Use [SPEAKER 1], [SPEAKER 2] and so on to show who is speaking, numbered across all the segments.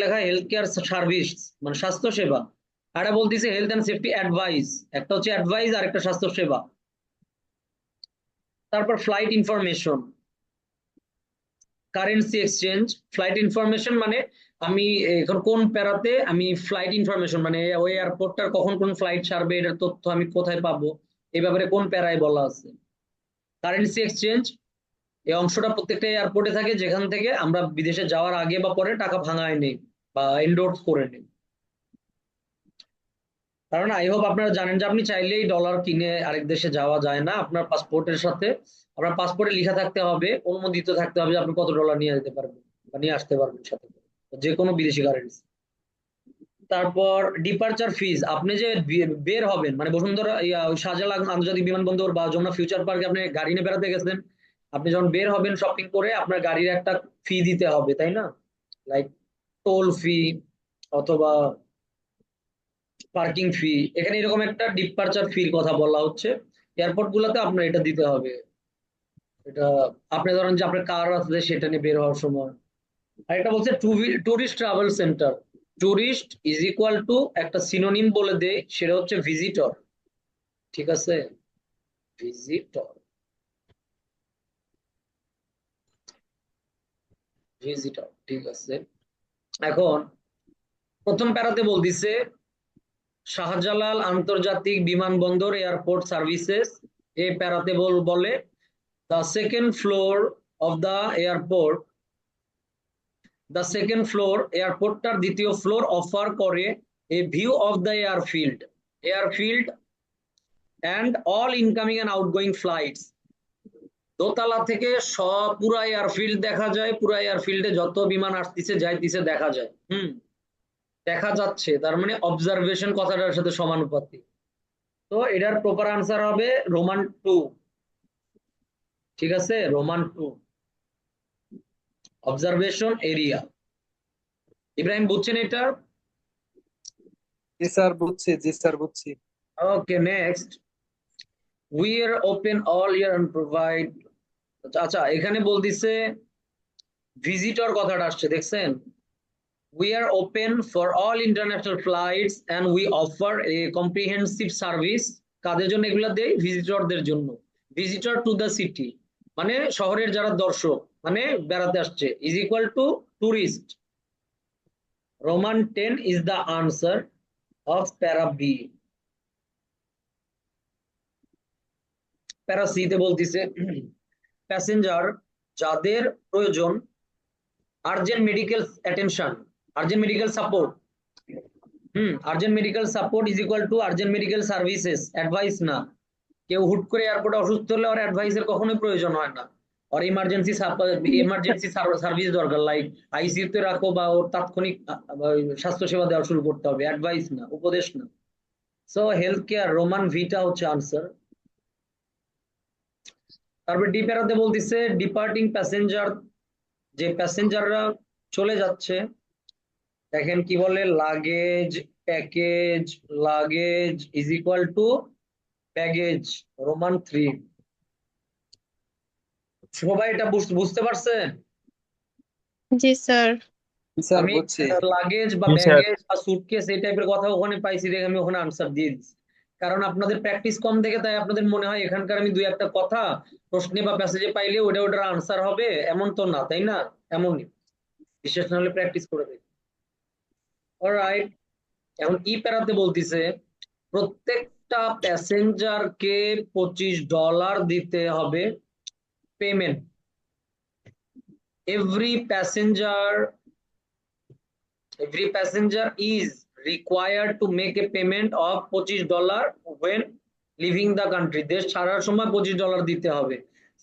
[SPEAKER 1] লেখা health care service মানে স্বাস্থ্য সেবা, আর একটা বলতেছে হেলথ অ্যান্ড সেফটি অ্যাডভাইস। একটা হচ্ছে অ্যাডভাইস আর একটা স্বাস্থ্য সেবা। তারপর flight information, currency exchange. Flight information মানে আমি এখন কোন প্যারাতে আমি ফ্লাইট ইনফরমেশন মানে ওই এয়ারপোর্টটার কখন কোন ফ্লাইট ছাড়বে এটার তথ্য আমি কোথায় পাবো, এই ব্যাপারে কোন প্যারায় বলা আছে। কারেন্সি এক্সচেঞ্জ, এই অংশটা প্রত্যেকটা এয়ারপোর্টে থাকে যেখান থেকে আমরা বিদেশে যাওয়ার আগে বা পরে টাকা ভাঙায় নেই বা এন্ডোর্স করে নেই। কারণ আই হোপ আপনারা জানেন যে আপনি চাইলেই ডলার কিনে আরেক দেশে যাওয়া যায় না, আপনার পাসপোর্টের সাথে আপনার পাসপোর্টে লেখা থাকতে হবে, অনুমোদিত থাকতে হবে যে আপনি কত ডলার নিয়ে যেতে পারবেন বা নিয়ে আসতে পারবেন সাথে করে, যে কোনো বিদেশি কারেন্সি। তারপর ডিপার্চার ফিজ, আপনি যে বের হবেন মানে বসুন্ধরা শাহজালাল আন্তর্জাতিক বিমানবন্দর বা যমুনা ফিউচার পার্কে আপনি গাড়ি নিয়ে বেড়াতে গেছেন, আপনি যখন বের হবেন শপিং করে আপনার গাড়ির একটা ফি দিতে হবে, তাই না? লাইক টোল ফি অথবা পার্কিং ফি। এখানে এরকম একটা ডিপার্চার ফির কথা বলা হচ্ছে। এয়ারপোর্ট গুলোতে আপনার এটা দিতে হবে। এটা আপনি ধরেন যে আপনার কার আছে সেটা নিয়ে বের হওয়ার সময়। আর এটা বলছে tourist travel centre. Tourist is equal to একটা সিনোনিম বলে দেয়, সেটা হচ্ছে ভিজিটর। ঠিক আছে, ভিজিটর, ভিজিটর, ঠিক আছে। এখন প্রথম প্যারাতে বলতিছে শাহজালাল আন্তর্জাতিক বিমানবন্দর এয়ারপোর্ট সার্ভিসেস। এই প্যারাতে বলে the second floor of the airport, the second floor এয়ারপোর্টটার দ্বিতীয় ফ্লোর অফার করে a view of the airfield and all incoming and outgoing flights। দোতলা থেকে সব পুরা এয়ারফিল্ড দেখা যায়, পুরা এয়ারফিল্ডে যত বিমান আসতেছে যাইতেছে দেখা যায়। দেখা যাচ্ছে তার মানে অবজারভেশন কথাটার সাথে সমানুপাতিক। তো এটার প্রপার আনসার হবে রোমান 2। ঠিক আছে, রোমান 2, অবজারভেশন এরিয়া। ইব্রাহিম বুঝছেন এটা?
[SPEAKER 2] জি স্যার বুঝছি, জি স্যার বুঝছি।
[SPEAKER 1] Okay, next. We are open all year and provide. আচ্ছা, এখানে বলতিছে ভিজিটর কথাটা আসছে দেখছেন। We are open for all international flights and we offer a comprehensive service. কাদের জন্য এগুলো দেয়? ভিজিটরদের জন্য। ভিজিটর টু দ্য সিটি মানে শহরের যারা দর্শক মানে বেড়াতে আসছে, is equal to tourist. Roman 10 is the answer of প্যারা বি। প্যারা সি তে বলতিছে প্যাসেঞ্জার যাদের প্রয়োজন urgent medical attention, urgent medical support. Urgent medical support is equal to urgent medical services, advice না। কেউ হুট করে এয়ারপোর্টে অসুস্থ হলে আর অ্যাডভাইসের কখনোই প্রয়োজন হয় না। আর ইমার্জেন্সি সার্ভিস দরকার, লাইক আইসিইউ তে রাখো বা ওর তাৎক্ষণিক স্বাস্থ্য সেবা দেওয়া শুরু করতে হবে, অ্যাডভাইস না, উপদেশ না। সো হেলথ কেয়ার রোমান ভিটা হচ্ছে আনসার। তারপর ডি প্যারাতে বলতেছে ডিপার্টিং প্যাসেঞ্জার, যে প্যাসেঞ্জাররা চলে যাচ্ছে, দেখেন কি বলে, luggage, package, luggage is equal to baggage, Roman 3। সবাই এটা বুঝতে পারছেন?
[SPEAKER 3] জি স্যার।
[SPEAKER 2] জি স্যার
[SPEAKER 1] আমি
[SPEAKER 2] বুঝছি।
[SPEAKER 1] লাগেজ বা
[SPEAKER 4] জি স্যার।
[SPEAKER 1] ব্যাগেজ বা সুটকেস এই টাইপের কথা ওখানে পাইছি দেখে আমি ওখানে আনসার দিয়ে দিচ্ছি। কারণ আপনাদের প্র্যাকটিস কম থেকে তাই আপনাদের মনে হয় এখানকার আমি দুই একটা কথা প্রশ্নে বা প্যাসেজে পাইলে ওটার আনসার হবে, এমন তো না, তাই না? এমনই, বিশেষ না হলে প্র্যাকটিস করে দেখি। অলরাইট, এখন ই প্যারাতে বলতিছে প্রত্যেকটা প্যাসেঞ্জারকে $25 দিতে হবে payment. Every passenger is required to make a payment of $25 when leaving the country। দেশ ছাড়ার সময় $25 দিতে হবে।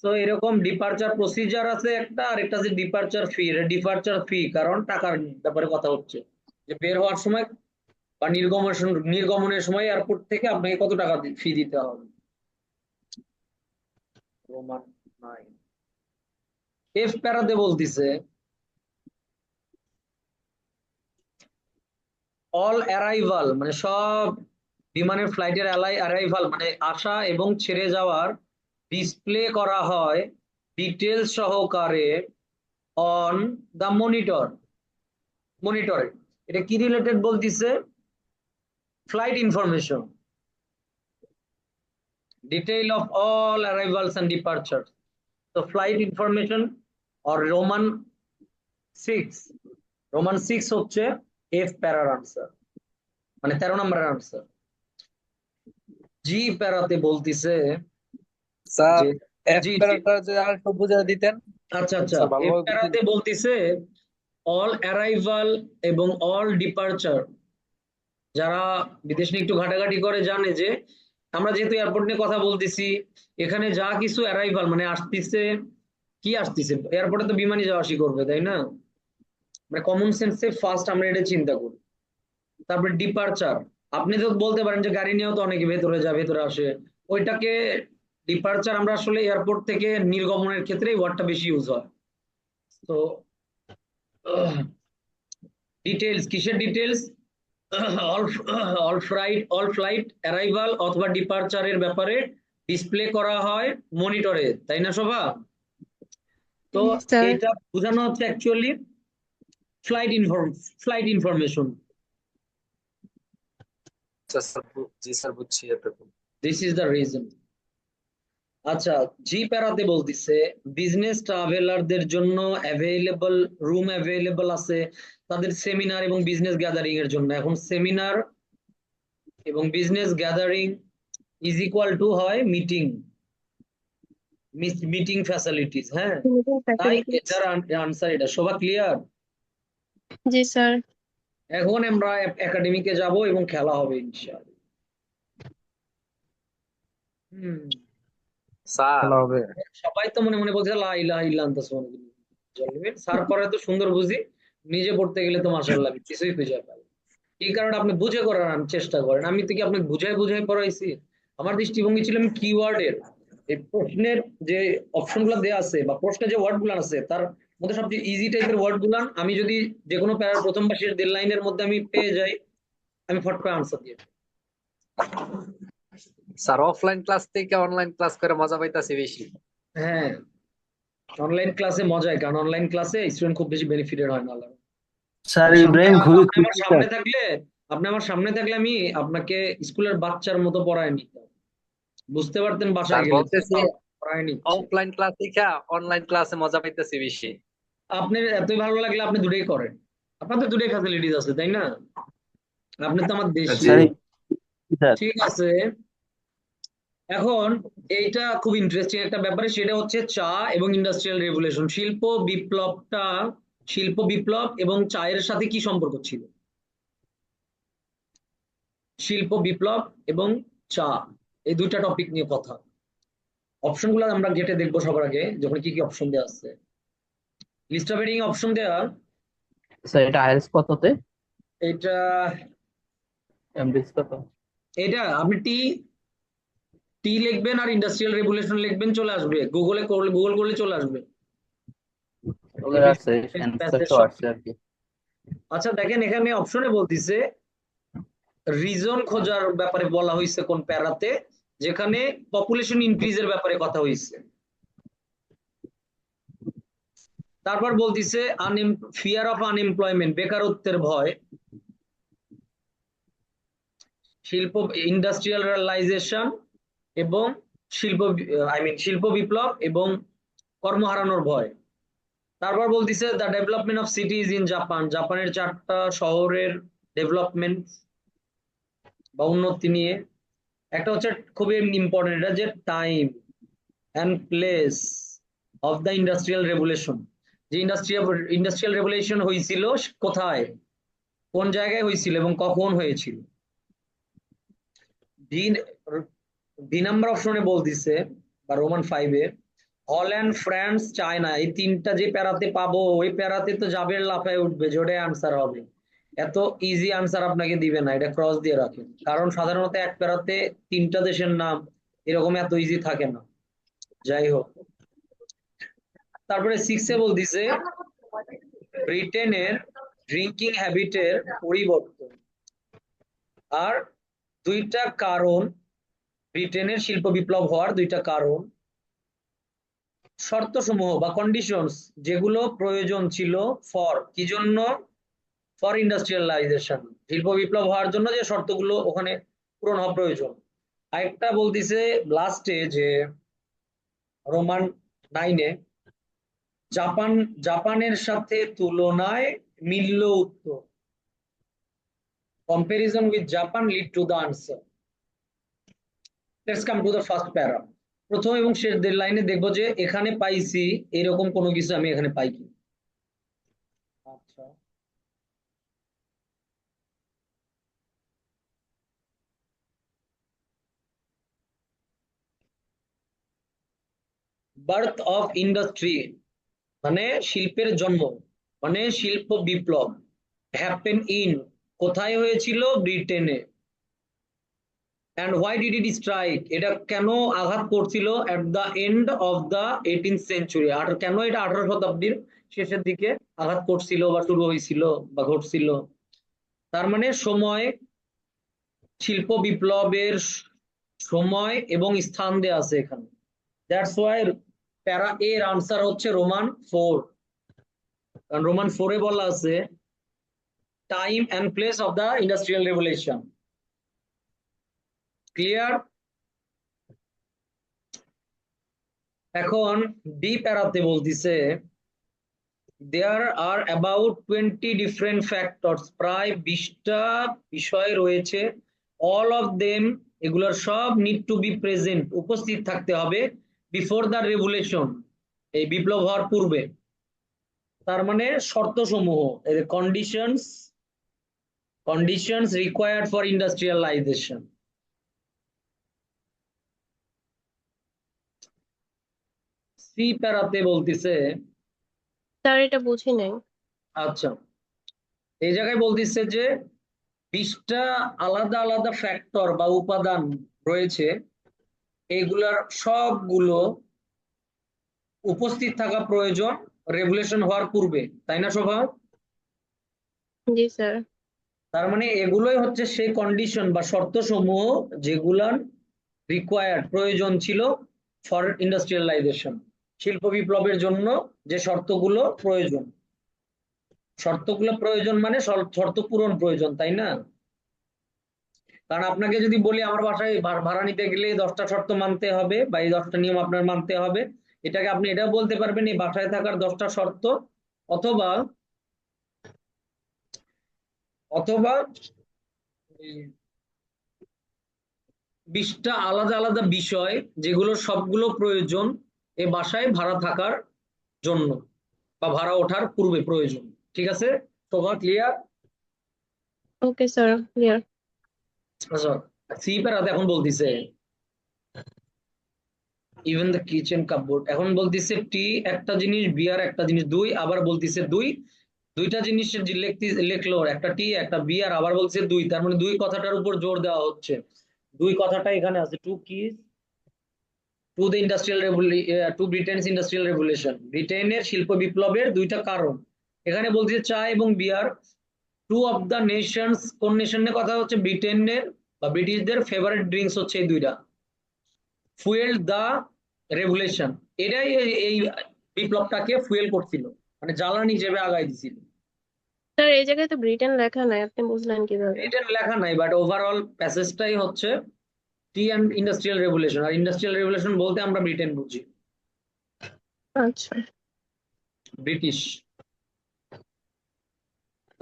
[SPEAKER 1] তো এরকম ডিপার্চার প্রসিজার আছে একটা, আর একটা আছে ডিপার্চার ফি। ডিপার্চার ফি কারণ টাকার ব্যাপারে কথা হচ্ছে, যে বের হওয়ার সময় বা নির্গমনের সময় এয়ারপোর্ট থেকে আপনাকে কত টাকা ফি দিতে হবে। রোমান 9। এফ প্যারাতে বলতিছে অল অ্যারাইভাল মানে সব বিমানের ফ্লাইটের অ্যারাইভাল মানে আসা এবং ছেড়ে যাওয়ার ডিসপ্লে করা হয় ডিটেলস সহকারে অন দ্য মনিটর। মনিটরে। এটা কি রিলেটেড বলতিছে? Flight information, detail of all arrivals and departure. তো ফ্লাইট ইনফরমেশন আর রোমান 6 হচ্ছে এফ প্যারার আনসার, মানে 13 নম্বরের আনসার। জি প্যারাতে বলতিছে
[SPEAKER 2] স্যার
[SPEAKER 1] যে
[SPEAKER 2] এফ
[SPEAKER 1] জি জি
[SPEAKER 2] প্যারাটা যদি আরেকটু বুঝিয়ে দিতেন
[SPEAKER 1] আচ্ছা আচ্ছা,
[SPEAKER 2] স্যার,
[SPEAKER 1] এফ
[SPEAKER 2] ভালোভাবে বুঝিয়ে
[SPEAKER 1] প্যারাতে
[SPEAKER 2] দিতেন।
[SPEAKER 1] বলতিছে অল অ্যারাইভাল এবং অল ডিপার্চার। যারা বিদেশ নিয়ে একটু ঘাটাঘাটি করে জানে যে আমরা যেহেতু এয়ারপোর্ট নিয়ে কথা বলতেছি, এখানে যা কিছু অ্যারাইভাল মানে আসতেছে, কি আসতেছে, এয়ারপোর্টে তো বিমানই যাওয়া আসি করবে তাই না, মানে কমন সেন্সে ফার্স্ট আমরা এটা চিন্তা করি। তারপরে ডিপারচার, আপনি তো বলতে পারেন যে গাড়ি নিয়েও তো অনেকে ভেতরে যায় ভেতরে আসে, ওইটাকে ডিপারচার আমরা আসলে এয়ারপোর্ট থেকে নির্গমনের ক্ষেত্রে এই ওয়ার্ডটা বেশি ইউজ হয়। তো ডিটেলস, কিসের details? All all flight arrival অথবা ডিপারচারের ব্যাপারে ডিসপ্লে করা হয় মনিটরে, তাই না শোভা? তো
[SPEAKER 3] Yes, sir.
[SPEAKER 1] এটা বোঝানো হচ্ছে অ্যাকচুয়ালি ফ্লাইট ইনফরমেশন।
[SPEAKER 2] আচ্ছা স্যার, জি স্যার বুঝছি এতটুকু।
[SPEAKER 1] This is the reason. আচ্ছা, জি প্যারাতে বলতিছে বিজনেস ট্রাভেলারদের জন্য অ্যাভেলেবল রুম অ্যাভেলেবল আছে তাদের সেমিনার এবং বিজনেস গ্যাদারিং এর জন্য। এখন সেমিনার এবং business gathering is equal to হয় মিটিং, মিটিং ফ্যাসিলিটিস, হ্যাঁ।
[SPEAKER 3] Meeting
[SPEAKER 1] তাই
[SPEAKER 3] facilities.
[SPEAKER 1] এটার আনসার এটা। সবাই ক্লিয়ার?
[SPEAKER 3] জি স্যার।
[SPEAKER 1] এখন আমরা একাডেমিকে যাব এবং খেলা হবে ইনশাআল্লাহ। হুম,
[SPEAKER 2] স্যার
[SPEAKER 4] খেলা হবে।
[SPEAKER 1] সবাই তো মনে মনে বলছে লা ইলাহা ইল্লা আনতা সুবহানাকা। স্যার পড়ে তো সুন্দর বুঝি, নিজে পড়তে গেলে তো মাশাআল্লাহ কিছুই খুঁজে পাই। এই কারণে আপনি বুঝে করার চেষ্টা করেন, আমি তো কি আপনাকে বুঝাই বুঝাই পড়াইছি। আমার দৃষ্টিভঙ্গি ছিল আমি কিওয়ার্ডের এই প্রশ্নের যে অপশন গুলো দেওয়া আছে বা প্রশ্নের যে ওয়ার্ড গুলো আছে তার মধ্যে সবচেয়ে ইজি টাইপের ওয়ার্ড গুলান আমি যদি যে কোনো প্যারার প্রথম বা শেষ 1.5 লাইনের মধ্যে আমি পেয়ে যাই, আমি ফট করে আনসার দিয়ে দিই।
[SPEAKER 2] স্যার অফলাইন ক্লাস থেকে অনলাইন ক্লাস করে মজা পাইতাছি বেশি।
[SPEAKER 1] হ্যাঁ, অনলাইন ক্লাসে মজাই, কারণ অনলাইন ক্লাসে স্টুডেন্ট খুব বেশি বেনিফিটেড হয় না।
[SPEAKER 4] স্যার
[SPEAKER 1] সামনে
[SPEAKER 4] ইব্রাহিম খুবই
[SPEAKER 1] আপনি আমার
[SPEAKER 4] খুশি স্যার।
[SPEAKER 1] সামনে থাকলে, আমি আপনাকে স্কুলের বাচ্চার মতো পড়ায় নিতাম, বুঝতে পারতেন বাসায়
[SPEAKER 2] স্যার
[SPEAKER 1] গেলে
[SPEAKER 2] বলতেছি
[SPEAKER 1] পড়ায় নিচ্ছি।
[SPEAKER 2] অফলাইন ক্লাস থেকে অনলাইন ক্লাসে মজা পাইতাছি বেশি।
[SPEAKER 1] আপনার এতই ভালো লাগলে আপনি দুটোই করেন, আপনার তো দুটোই ফ্যাসিলিটিস আছে তাই না, আপনি তো আমার দেশি।
[SPEAKER 2] জি
[SPEAKER 4] স্যার স্যার
[SPEAKER 1] ঠিক আছে, এখন এইটা খুব ইন্টারেস্টিং একটা ব্যাপারে, সেটা হচ্ছে চা এবং ইন্ডাস্ট্রিয়াল রেভলিউশন। শিল্প বিপ্লব এবং চায়ের সাথে কি সম্পর্ক ছিল? শিল্প বিপ্লব এবং চা, এই দুইটা টপিক নিয়ে কথা। অপশন গুলো আমরা গেটে দেখবো সবার আগে যখন কি কি অপশন দেওয়া আছে। লিস্ট অফ হেডিং অপশন দেওয়া,
[SPEAKER 4] স্যার এটা আইএলটিএস কততে?
[SPEAKER 1] এটা
[SPEAKER 4] এমবিএস কত?
[SPEAKER 1] এটা আপনি টি টি লিখবেন আর ইন্ডাস্ট্রিয়াল রেভলিউশন লিখবেন, চলে আসবে গুগল করলে চলে আসবে।
[SPEAKER 4] ওদের আছে অ্যানসার তো আছে আর কি।
[SPEAKER 1] আচ্ছা দেখেন, এখানে অপশনে বলতিছে রিজন খোঁজার ব্যাপারে বলা হয়েছে কোন প্যারাতে, যেখানে পপুলেশন ইনক্রিজের ব্যাপারে কথা হয়েছে। তারপর বলতিছে ফিয়ার অফ আনএমপ্লয়মেন্ট, বেকারত্বের ভয়। ইন্ডাস্ট্রিয়ালাইজেশন এবং শিল্প বিপ্লব এবং কর্ম হারানোর ভয়। তারপর বলতিছে the development of cities in Japan, জাপানের 4টা শহরের ডেভেলপমেন্ট বা উন্নতি নিয়ে। একটা হচ্ছে খুবই ইম্পর্টেন্ট, এটা যে time and place of the industrial revolution, যে ইন্ডাস্ট্রিয়াল রেভলিউশন হয়েছিল কোথায়, কোন জায়গায় হয়েছিল এবং কখন হয়েছিল। ডি নাম্বার অপশনে বলতিছে বা রোমান 5-এ হল্যান্ড, ফ্রান্স, চায়না, এই 3টা যে প্যারাতে পাবো ওই প্যারাতে তো জাবের লাফায় উঠবে যে ওটাই আনসার হবে। এত ইজি আনসার আপনাকে দিবে না, এটা ক্রস দিয়ে রাখেন, কারণ সাধারণত এক প্যারাতে 3টা দেশের নাম এরকম এত ইজি থাকে না। যাই হোক, তারপরে 6-এ বলতিছে ব্রিটেনের ড্রিঙ্কিং হ্যাবিটের পরিবর্তন। আর 2টা কারণ, ব্রিটেনের শিল্প বিপ্লব হওয়ার 2টা কারণ, শর্তসমূহ বা কন্ডিশনস যেগুলো প্রয়োজন ছিল ফর কি জন্য, ফর ইন্ডাস্ট্রিয়ালাইজেশন, শিল্প বিপ্লব হওয়ার জন্য যে শর্তগুলো ওখানে পূরণ হওয়া প্রয়োজন। আরেকটা বলতিছে লাস্টে যে রোমান 9-এ জাপানের সাথে তুলনায় মিলল উত্তর, comparison with Japan lead to the answer. Let's come to the first para. প্রথম এবং শেষ লাইনে দেখবো যে এখানে পাইছি এরকম কোনো কিছু আমি এখানে পাই কি। আচ্ছা, বার্থ অফ ইন্ডাস্ট্রি মানে শিল্পের জন্ম, মানে শিল্প বিপ্লব হ্যাপেন ইন, কোথায় হয়েছিল? ব্রিটেনে। And why did it strike, এটা কেন আঘাত করছিল? At the end of the 18th century, আর কেন এটা 18 শতাব্দীর শেষের দিকে আঘাত করছিল বা শুরু হয়েছিল বা ঘটছিল? তার মানে সময়, শিল্প বিপ্লবের সময় এবং স্থান দেয়া আছে এখানে। দ্যাটস ওয়াই প্যারা এর আনসার হচ্ছে রোমান 4, কারণ রোমান 4-এ বলা আছে time and place of the industrial revolution. Clear? এখন ডি প্যারাতে বলতিছে দেয়ার আর অ্যাবাউট 20 ডিফারেন্ট ফ্যাক্টরস, প্রায় 20টা বিষয় রয়েছে। অল অফ দেম, এগুলোর সব নিড টু বি প্রেজেন্ট, উপস্থিত থাকতে হবে বিফোর দ্য রেভুলেশন, এই বিপ্লব হওয়ার পূর্বে। তার মানে শর্ত সমূহ, conditions required for industrialisation. C প্যারাতে বলতিছে,
[SPEAKER 3] স্যার এটা বুঝি নাই।
[SPEAKER 1] আচ্ছা এই জায়গায় বলতিছে যে 20টা আলাদা আলাদা ফ্যাক্টর বা উপাদান রয়েছে, এইগুলার সবগুলো উপস্থিত থাকা প্রয়োজন রেভুলেশন হওয়ার পূর্বে, তাই না শোভা?
[SPEAKER 3] জি স্যার।
[SPEAKER 1] তার মানে এগুলোই হচ্ছে সেই কন্ডিশন বা শর্ত সমূহ যেগুলার রিকোয়ার্ড, প্রয়োজন ছিল ফর ইন্ডাস্ট্রিয়ালাইজেশন, শিল্প বিপ্লবের জন্য যে শর্তগুলো প্রয়োজন। শর্তগুলো প্রয়োজন মানে শর্ত পূরণ প্রয়োজন, তাই না? কারণ আপনাকে যদি বলি আমার বাসায় ভাড়া নিতে গেলে 10টা শর্ত মানতে হবে বা এই 10টা নিয়ম আপনার মানতে হবে, এটাকে আপনি এটাও বলতে পারবেন এই বাসায় থাকার 10টা শর্ত, অথবা অথবা 20টা আলাদা আলাদা বিষয় যেগুলো সবগুলো প্রয়োজন এ বাসায় ভাড়া থাকার জন্য বা ভাড়া ওঠার পূর্বে প্রয়োজন। ঠিক আছে, তোমার ক্লিয়ার?
[SPEAKER 3] Okay sir, clear.
[SPEAKER 1] আচ্ছা, সি প্যারাতে এখন বলতিছে ইভেন দ্য কিচেন কাপবোর্ড, এখন বলতিছে টি একটা জিনিস, বিয়ার একটা জিনিস, দুই আবার বলতিছে দুইটা জিনিসের যে লিখলো, একটা টি একটা বিয়ার, আবার বলছে দুই, তার মানে দুই কথাটার উপর জোর দেওয়া হচ্ছে। দুই কথাটা এখানে আছে, two keys to the industrial to Britain's industrial revolution, ব্রিটেনের শিল্প বিপ্লবের দুইটা কারণ। এখানে বলছে চা এবং beer two of the nations, কোন নেশনের কথা হচ্ছে? ব্রিটেনের বা ব্রিটিশদের ফেভারিট ড্রিঙ্কস হচ্ছে এই দুইটা। ফুয়েল দ্য রেভুলেশন, এটাই এই বিপ্লবটাকে ফুয়েল করছিল, মানে জ্বালানি হিসেবে আগাই দিছিল।
[SPEAKER 3] স্যার এই জায়গায় তো ব্রিটেন লেখা নাই, আপনি বুঝলেন কিভাবে?
[SPEAKER 1] এটা লেখা নাই, বাট ওভারঅল প্যাসেজটাই হচ্ছে টি অ্যান্ড ইন্ডাস্ট্রিয়াল রেভুলেশন, আর ইন্ডাস্ট্রিয়াল রেভুলেশন বলতে আমরা ব্রিটেন বুঝি,
[SPEAKER 3] আচ্ছা,
[SPEAKER 1] ব্রিটিশ।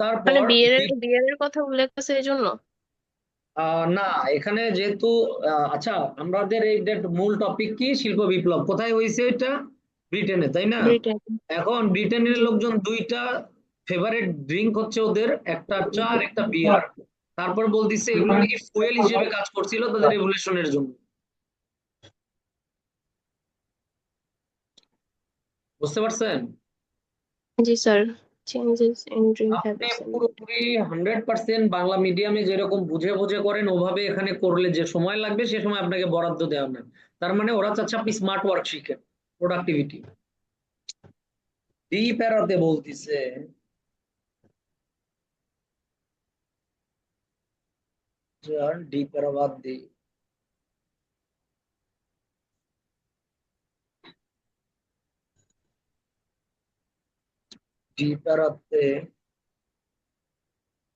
[SPEAKER 3] মানে
[SPEAKER 1] তারপর
[SPEAKER 3] বিয়ের কথা উল্লেখ আছে এই জন্য।
[SPEAKER 1] না, এখানে যেহেতু আচ্ছা আমাদের এই মূল টপিক কি? শিল্প বিপ্লব কোথায় হয়েছে? এটা ব্রিটেনে, তাই না?
[SPEAKER 3] ব্রিটেন।
[SPEAKER 1] এখন ব্রিটেনের
[SPEAKER 3] জি।
[SPEAKER 1] লোকজন দুইটা ফেভারিট ড্রিঙ্ক হচ্ছে ওদের, একটা চা আর একটা বিয়ার। তারপর বলতিছে এগুলো নাকি ফুয়েল হিসেবে কাজ করছিল তাদের রেভলিউশনের জন্য। বুঝতে পারছেন?
[SPEAKER 3] জি স্যার। চেঞ্জেস ইন ড্রিঙ্ক
[SPEAKER 1] আপনি
[SPEAKER 3] হ্যাবিটস।
[SPEAKER 1] পুরোপুরি 100% বাংলা মিডিয়ামে যেরকম বুঝে বুঝে করেন ওভাবে এখানে করলে যে সময় লাগবে সে সময় আপনাকে বরাদ্দ দেওয়া না। তার মানে ওরা চাচ্ছে আপনি স্মার্ট ওয়ার্ক শিখেন, প্রোডাক্টিভিটি। ডি প্যারাতে বলতিছে ডি প্যারা বাদ দিই, ডি প্যারাতে